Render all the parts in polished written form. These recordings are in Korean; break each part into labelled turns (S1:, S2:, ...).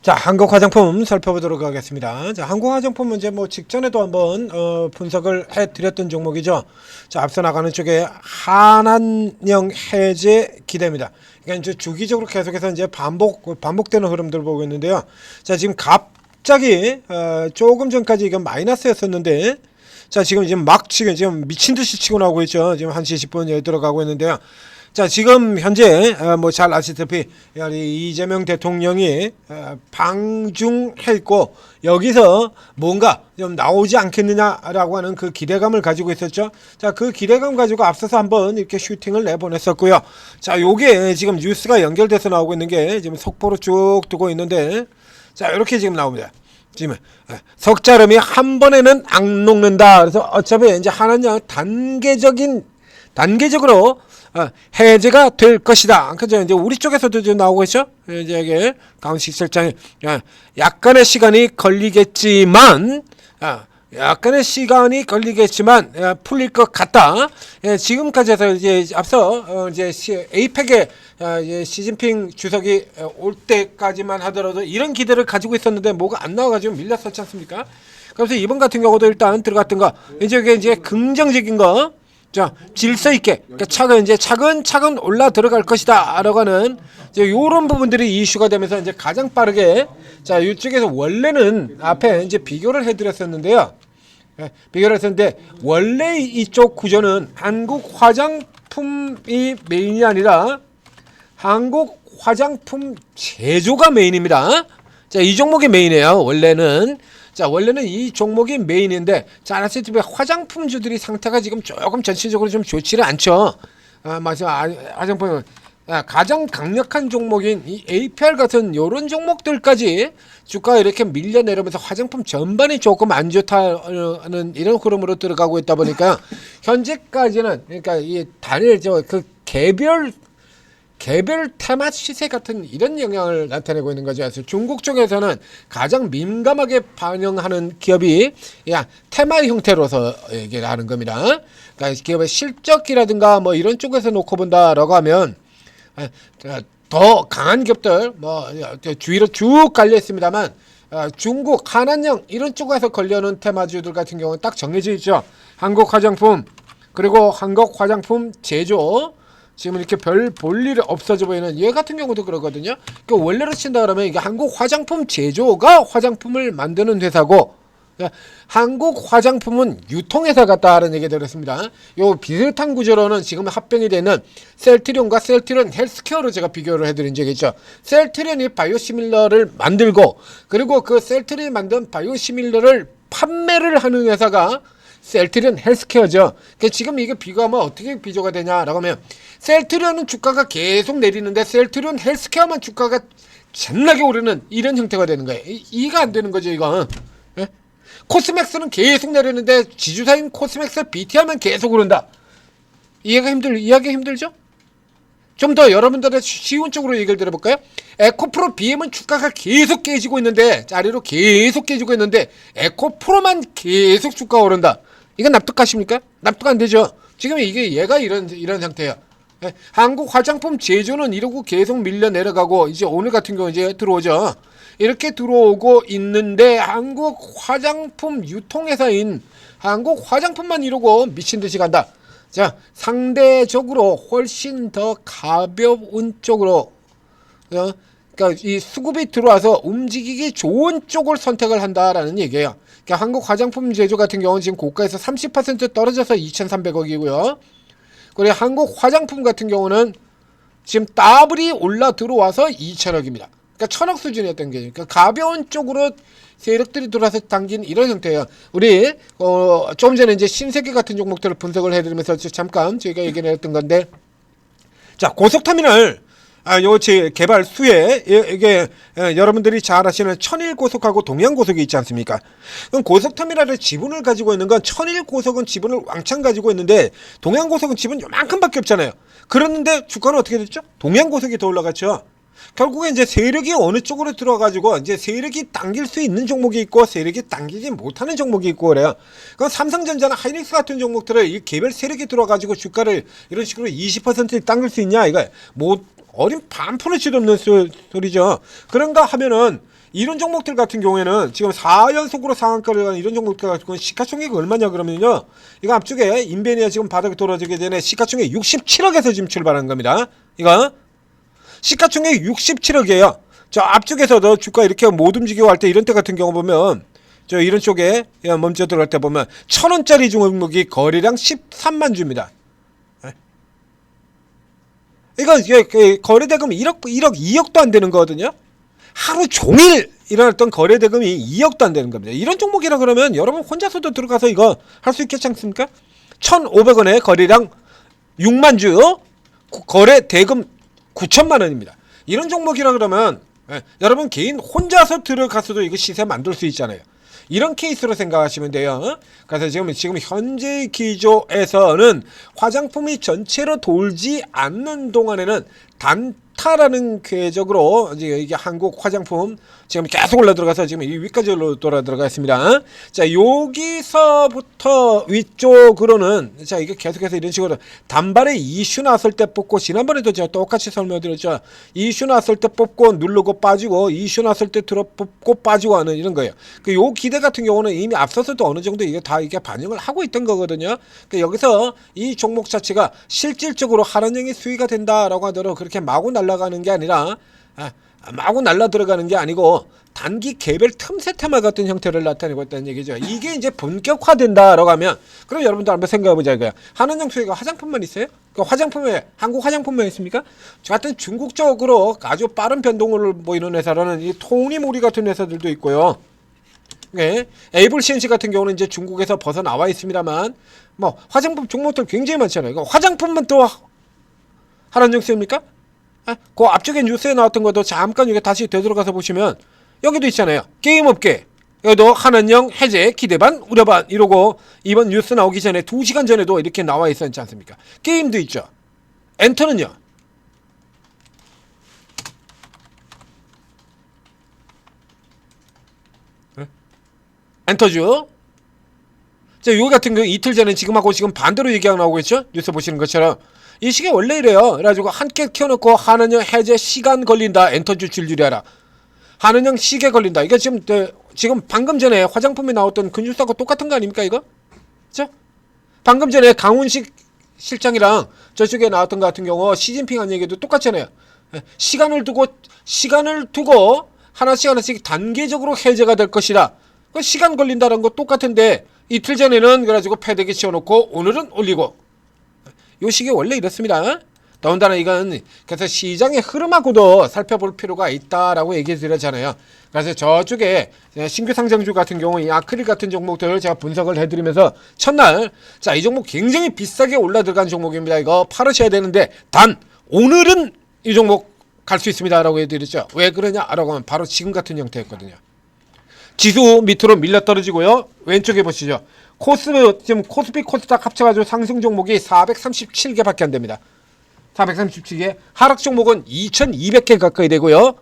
S1: 자, 한국 화장품 살펴보도록 하겠습니다. 자, 한국 화장품은 이제 뭐 직전에도 한번 분석을 해드렸던 종목이죠. 자, 앞서 나가는 쪽에 한한령 해제 기대입니다. 그러니까 이제 주기적으로 계속해서 이제 반복되는 흐름들을 보고 있는데요. 자, 지금 갑자기 조금 전까지 이건 마이너스였었는데, 자, 지금 지금 미친 듯이 치고 나오고 있죠. 지금 1시 10분에 들어가고 있는데요. 자, 지금 현재 뭐 잘 아시다시피 이재명 대통령이 방중해 있고 여기서 뭔가 좀 나오지 않겠느냐라고 하는 그 기대감을 가지고 있었죠. 자, 그 기대감 가지고 앞서서 한번 이렇게 슈팅을 내보냈었고요. 자, 요게 지금 뉴스가 연결돼서 나오고 있는 게 지금 속보로 쭉 두고 있는데, 자, 이렇게 지금 나옵니다. 지금 석자름이 한 번에는 안 녹는다. 그래서 어차피 이제 하나는 단계적으로 해제가 될 것이다. 그죠? 이제 우리 쪽에서도 좀 나오고 있죠. 이제 이게 강식 실장이 약간의 시간이 걸리겠지만, 풀릴 것 같다. 지금까지 해서 이제 앞서 이제 에이펙에 시진핑 주석이 올 때까지만 하더라도 이런 기대를 가지고 있었는데 뭐가 안 나와가지고 밀렸었지 않습니까? 그래서 이번 같은 경우도 일단 들어갔던 거, 이제 이게 이제 긍정적인 거. 자, 질서 있게, 그러니까 차근차근 올라 들어갈 것이다 라고 하는 이제 요런 부분들이 이슈가 되면서 이제 가장 빠르게, 자, 이쪽에서 원래는 앞에 이제 비교를 해드렸었는데요. 비교를 했었는데 원래 이쪽 구조는 한국 화장품이 메인이 아니라 한국 화장품 제조가 메인입니다. 자, 이 종목이 메인이에요. 원래는 이 종목이 메인인데, 자, 아시다시피 화장품주들이 상태가 지금 조금 전체적으로 좀 좋지를 않죠. 화장품 가장 강력한 종목인 이 APR 같은 요런 종목들까지 주가가 이렇게 밀려내려면서 화장품 전반이 조금 안 좋다는 이런 흐름으로 들어가고 있다 보니까 현재까지는, 그러니까 이 단일 그 개별 테마 시세 같은 이런 영향을 나타내고 있는 거죠. 그래서 중국 쪽에서는 가장 민감하게 반영하는 기업이 테마 형태로서 얘기를 하는 겁니다. 그러니까 기업의 실적이라든가 뭐 이런 쪽에서 놓고 본다라고 하면 더 강한 기업들 뭐 주위로 쭉 깔려 있습니다만, 중국 한한령 이런 쪽에서 걸려오는 테마주들 같은 경우는 딱 정해져 있죠. 한국 화장품, 그리고 한국 화장품 제조, 지금 이렇게 별 볼 일이 없어져 보이는 얘 같은 경우도 그러거든요. 그 원래로 친다 그러면 이게 한국 화장품 제조가 화장품을 만드는 회사고, 한국 화장품은 유통회사 같다는 얘기 들었습니다. 요 비슷한 구조로는 지금 합병이 되는 셀트리온과 셀트리온 헬스케어로 제가 비교를 해드린 적이 있죠. 셀트리온이 바이오시밀러를 만들고, 그리고 그 셀트리온이 만든 바이오시밀러를 판매를 하는 회사가 셀트리온 헬스케어죠. 그러니까 지금 이게 비교하면 어떻게 비교가 되냐라고 하면, 셀트리온은 주가가 계속 내리는데 셀트리온 헬스케어만 주가가 잔나게 오르는 이런 형태가 되는 거예요. 이해가 안 되는 거죠, 이거. 예? 코스맥스는 계속 내리는데 지주사인 코스맥스 BT하면 계속 오른다. 이해하기 힘들죠? 좀 더 여러분들의 쉬운 쪽으로 얘기를 들어볼까요? 에코프로 BM은 주가가 계속 깨지고 있는데, 자리로 계속 깨지고 있는데 에코프로만 계속 주가가 오른다. 이건 납득하십니까? 납득 안 되죠. 지금 얘가 이런 상태예요. 한국 화장품 제조는 이러고 계속 밀려 내려가고, 이제 오늘 같은 경우 이제 들어오죠. 이렇게 들어오고 있는데 한국 화장품 유통회사인 한국 화장품만 이러고 미친 듯이 간다. 자, 상대적으로 훨씬 더 가벼운 쪽으로, 그러니까 이 수급이 들어와서 움직이기 좋은 쪽을 선택을 한다라는 얘기예요. 그러니까 한국 화장품 제조 같은 경우는 지금 고가에서 30% 떨어져서 2,300억이고요. 그리고 한국 화장품 같은 경우는 지금 더블이 올라 들어와서 2,000억입니다. 그러니까 1,000억 수준이었던 게, 그러니까 가벼운 쪽으로 세력들이 들어와서 당긴 이런 형태예요. 우리 조금 전에 이제 신세계 같은 종목들을 분석을 해드리면서 잠깐 저희가 얘기했던 건데, 자, 고속터미널 개발 수혜, 이게 여러분들이 잘 아시는 천일고속하고 동양고속이 있지 않습니까? 그럼 고속터미널의 지분을 가지고 있는 건, 천일고속은 지분을 왕창 가지고 있는데 동양고속은 지분 요만큼밖에 없잖아요. 그랬는데 주가는 어떻게 됐죠? 동양고속이 더 올라갔죠. 결국에 이제 세력이 어느 쪽으로 들어가지고 이제 세력이 당길 수 있는 종목이 있고 세력이 당기지 못하는 종목이 있고 그래요. 그럼 삼성전자나 하이닉스 같은 종목들을 이 개별 세력이 들어가지고 주가를 이런 식으로 20% 당길 수 있냐? 이거 못 어린 반푼어치도 없는 소리죠. 그런가 하면은 이런 종목들 같은 경우에는 지금 4연속으로 상한가를 간 이런 종목들 같은 경우는 시가총액이 얼마냐 그러면요, 이거 앞쪽에 인베니아 지금 바닥에 떨어지기 전에 시가총액 67억에서 지금 출발한 겁니다. 이거 시가총액 67억이에요. 저 앞쪽에서도 주가 이렇게 못 움직이고 할 때 이런 때 같은 경우 보면 저 이런 쪽에 멈춰 들어갈 때 보면 1,000원짜리 종목이 거래량 13만 주입니다. 이거 거래 대금이 1억 2억도 안 되는 거거든요. 하루 종일 일어났던 거래 대금이 2억도 안 되는 겁니다. 이런 종목이라 그러면 여러분 혼자서도 들어가서 이거 할 수 있겠지 않습니까? 1,500원에 거래량 6만 주, 거래 대금 9천만 원입니다. 이런 종목이라 그러면 여러분 개인 혼자서 들어가서도 이거 시세 만들 수 있잖아요. 이런 케이스로 생각하시면 돼요. 그래서 지금 현재 기조에서는 화장품이 전체로 돌지 않는 동안에는 단타라는 궤적으로 이게 한국 화장품 지금 계속 올라 들어가서 지금 이 위까지 돌아 들어가 있습니다. 자, 여기서부터 위쪽으로는 자, 이게 계속해서 이런 식으로 단발에 이슈 났을 때 뽑고, 지난번에도 제가 똑같이 설명드렸죠. 이슈 났을 때 뽑고 누르고 빠지고, 이슈 났을 때 들어 뽑고 빠지고 하는 이런 거예요. 요 기대 같은 경우는 이미 앞서서도 어느 정도 이게 다 이게 반영을 하고 있던 거거든요. 여기서 이 종목 자체가 실질적으로 하나형이 수위가 된다라고 하더라도 그렇게 마구 날아가는 게 아니라 마구 날라 들어가는 게 아니고 단기 개별 틈새 테마 같은 형태를 나타내고 있다는 얘기죠. 이게 이제 본격화된다라고 하면, 그럼 여러분들 한번 생각해보자 이거야. 한은형 수혜가 화장품만 있어요? 그 화장품에 한국 화장품만 있습니까? 저 같은 중국 쪽으로 아주 빠른 변동을 보이는 회사라는 이 토니모리 같은 회사들도 있고요. 네, 에이블 CNC 같은 경우는 이제 중국에서 벗어나와 있습니다만, 뭐 화장품 종목들 굉장히 많잖아요. 화장품만 또 한은형 수혜입니까? 그 앞쪽에 뉴스에 나왔던 것도 잠깐 이게 다시 되돌아가서 보시면 여기도 있잖아요. 게임 업계, 여기도 한은형 해제 기대반 우려반 이러고 이번 뉴스 나오기 전에 2시간 전에도 이렇게 나와 있었지 않습니까? 게임도 있죠. 엔터는요, 엔터주. 자, 요 같은 경우 이틀 전에 지금하고 지금 반대로 얘기가 나오고 있죠. 뉴스 보시는 것처럼 이 시계 원래 이래요. 그래가지고 한께 켜놓고 한은형 해제 시간 걸린다, 엔터주 줄줄이하라. 한은형 시계 걸린다. 이거 지금 방금 전에 화장품에 나왔던 그 뉴스하고 똑같은 거 아닙니까 이거? 그죠? 방금 전에 강훈식 실장이랑 저쪽에 나왔던 것 같은 경우 시진핑 한 얘기도 똑같잖아요. 시간을 두고 하나씩 단계적으로 해제가 될 것이다. 그 시간 걸린다는 거 똑같은데 이틀 전에는 그래가지고 패대기 씌워놓고 오늘은 올리고, 요 시기 원래 이렇습니다. 더군다나 이건 그래서 시장의 흐름하고도 살펴볼 필요가 있다라고 얘기 드렸잖아요. 그래서 저쪽에 신규 상장주 같은 경우 이 아크릴 같은 종목들을 제가 분석을 해드리면서 첫날 자, 이 종목 굉장히 비싸게 올라 들어간 종목입니다. 이거 팔으셔야 되는데 단 오늘은 이 종목 갈 수 있습니다 라고 해드렸죠. 왜 그러냐라고 하면 바로 지금 같은 형태였거든요. 지수 밑으로 밀려 떨어지고요. 왼쪽에 보시죠. 지금 코스피 코스닥 합쳐가지고 상승 종목이 437개 밖에 안 됩니다. 437개. 하락 종목은 2200개 가까이 되고요.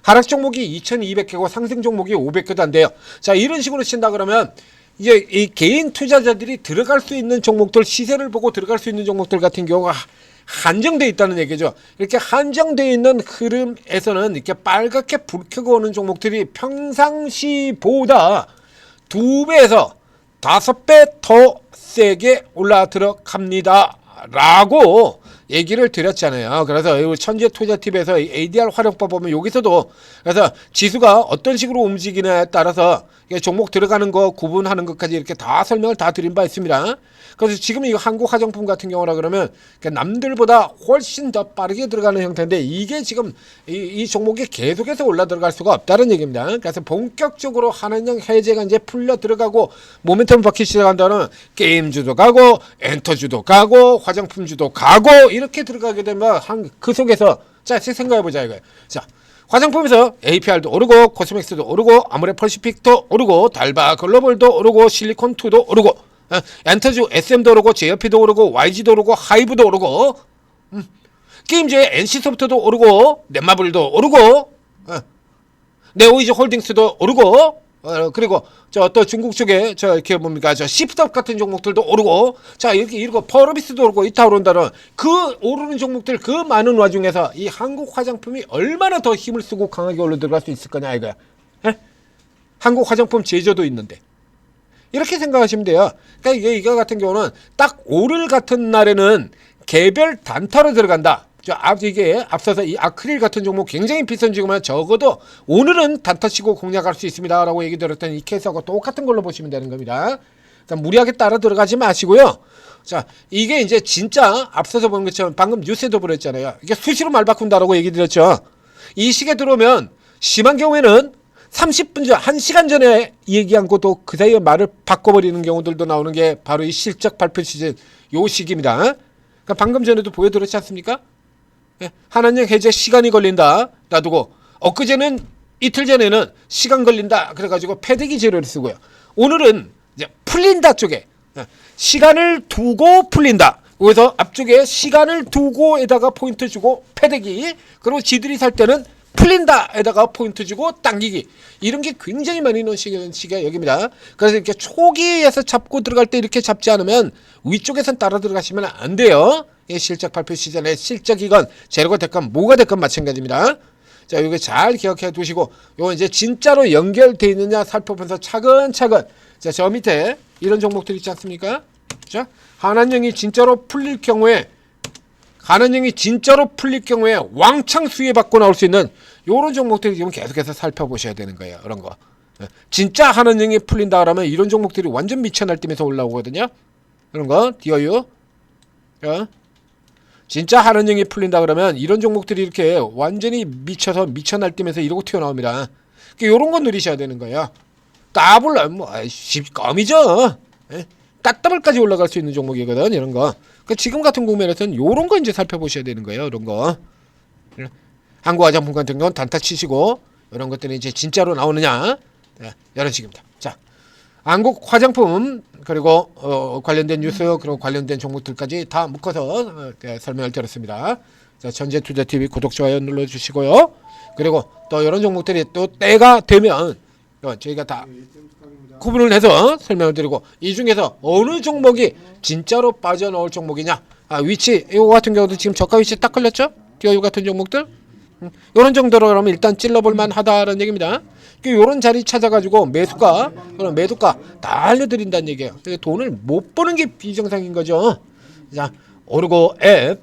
S1: 하락 종목이 2200개고 상승 종목이 500개도 안 돼요. 자, 이런 식으로 친다 그러면 이제 이 개인 투자자들이 들어갈 수 있는 종목들, 시세를 보고 들어갈 수 있는 종목들 같은 경우가 한정되어 있다는 얘기죠. 이렇게 한정되어 있는 흐름에서는 이렇게 빨갛게 불 켜고 오는 종목들이 평상시보다 2배에서 5배 더 세게 올라 들어갑니다 라고 얘기를 드렸잖아요. 그래서 천재 투자 팁에서 ADR 활용법 보면 여기서도 그래서 지수가 어떤 식으로 움직이냐에 따라서 종목 들어가는 거 구분하는 것까지 이렇게 다 설명을 다 드린 바 있습니다. 그래서 지금 이 한국 화장품 같은 경우라 그러면 남들보다 훨씬 더 빠르게 들어가는 형태인데 이게 지금 이 종목이 계속해서 올라 들어갈 수가 없다는 얘기입니다. 그래서 본격적으로 한은형 해제가 이제 풀려 들어가고 모멘텀을 받기 시작한다는 게임주도 가고 엔터주도 가고 화장품주도 가고 이렇게 들어가게 되면 그 속에서 자, 생각해보자 이거예요. 자, 화장품에서 APR도 오르고 코스맥스도 오르고 아모레퍼시픽도 오르고 달바 글로벌도 오르고 실리콘2도 오르고 엔터주 SM도 오르고 JYP도 오르고 YG도 오르고 하이브도 오르고 게임즈의 NC소프트도 오르고 넷마블도 오르고 네오이즈 홀딩스도 오르고 그리고 저 또 중국 쪽에 저 이렇게 뭡니까 저 씹섭 같은 종목들도 오르고 자 이렇게 이러고 퍼러비스도 오르고 이타 오른다는 그 오르는 종목들 그 많은 와중에서 이 한국 화장품이 얼마나 더 힘을 쓰고 강하게 올라 들어갈 수 있을 거냐 이거야. 에? 한국 화장품 제조도 있는데 이렇게 생각하시면 돼요. 그러니까 이거 같은 경우는 딱 오를 같은 날에는 개별 단타로 들어간다. 이게 앞서서 이 아크릴 같은 종목 굉장히 비싼 지금은 적어도 오늘은 단타 치고 공략할 수 있습니다 라고 얘기 드렸더니 이 케이스하고 똑같은 걸로 보시면 되는 겁니다. 무리하게 따라 들어가지 마시고요. 자, 이게 이제 진짜 앞서서 본 것처럼 방금 뉴스에도 보냈잖아요. 이게 수시로 말 바꾼다라고 얘기 드렸죠. 이 시기에 들어오면 심한 경우에는 30분 전, 1시간 전에 얘기한 것도 그 사이에 말을 바꿔버리는 경우들도 나오는 게 바로 이 실적 발표 시즌 요 시기입니다. 그러니까 방금 전에도 보여드렸지 않습니까? 한한령 해제 시간이 걸린다 놔두고 엊그제는 이틀 전에는 시간 걸린다 그래가지고 패대기 재료를 쓰고요. 오늘은 이제 풀린다 쪽에 시간을 두고 풀린다. 그래서 앞쪽에 시간을 두고에다가 포인트 주고 패대기 그리고 지들이 살 때는 풀린다에다가 포인트 주고 당기기 이런 게 굉장히 많이 넣은 시기가 여기입니다. 그래서 이렇게 초기에서 잡고 들어갈 때 이렇게 잡지 않으면 위쪽에선 따라 들어가시면 안 돼요. 실적 발표 시즌에 실적이건 재료가 됐건 뭐가 됐건 마찬가지입니다. 자, 이거 잘 기억해 두시고 요거 이제 진짜로 연결되어 있느냐 살펴보면서 차근차근 자, 저 밑에 이런 종목들 있지 않습니까? 자, 한한령이 진짜로 풀릴 경우에 왕창 수혜받고 나올 수 있는 요런 종목들이 지금 계속해서 살펴보셔야 되는 거예요. 이런 거. 진짜 한한령이 풀린다 그러면 이런 종목들이 완전 미쳐 날뛰면서 올라오거든요. 이런 거 디어유. 진짜 한한령이 풀린다 그러면 이런 종목들이 이렇게 완전히 미쳐서 미쳐 날뛰면서 이러고 튀어나옵니다. 요런 거 누리셔야 되는 거예요. 따블 뭐 껌이죠. 따따블까지 올라갈 수 있는 종목이거든. 이런 거. 지금 같은 국면에서는 요런 거 이제 살펴보셔야 되는 거예요. 이런 거. 한국 화장품 같은 경우는 단타 치시고 이런 것들이 이제 진짜로 나오느냐. 이런 식입니다. 자, 한국 화장품 그리고 관련된 뉴스 그리고 관련된 종목들까지 다 묶어서 설명을 드렸습니다. 자, 전재투자TV 구독 좋아요 눌러주시고요. 그리고 또 이런 종목들이 또 때가 되면 저희가 다 구분을 해서 설명을 드리고 이 중에서 어느 종목이 진짜로 빠져나올 종목이냐 위치 이거 같은 경우도 지금 저가 위치 딱 걸렸죠? 디어유 같은 종목들 이런 정도로 그러면 일단 찔러볼만 하다라는 얘기입니다. 이런 자리 찾아가지고 매수가 그럼 매도가 다 알려드린다는 얘기예요. 돈을 못 버는 게 비정상인 거죠. 자, 오르고 앱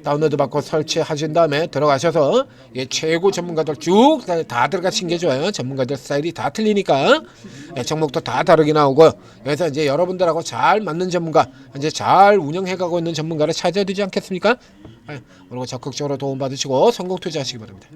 S1: 다운로드 받고 설치하신 다음에 들어가셔서 최고 전문가들 쭉 다 들어가신 게 좋아요. 전문가들 스타일이 다 틀리니까 종목도 다 다르게 나오고요. 그래서 이제 여러분들하고 잘 맞는 전문가 이제 잘 운영해가고 있는 전문가를 찾아야 되지 않겠습니까? 그리고 적극적으로 도움받으시고 성공 투자하시기 바랍니다.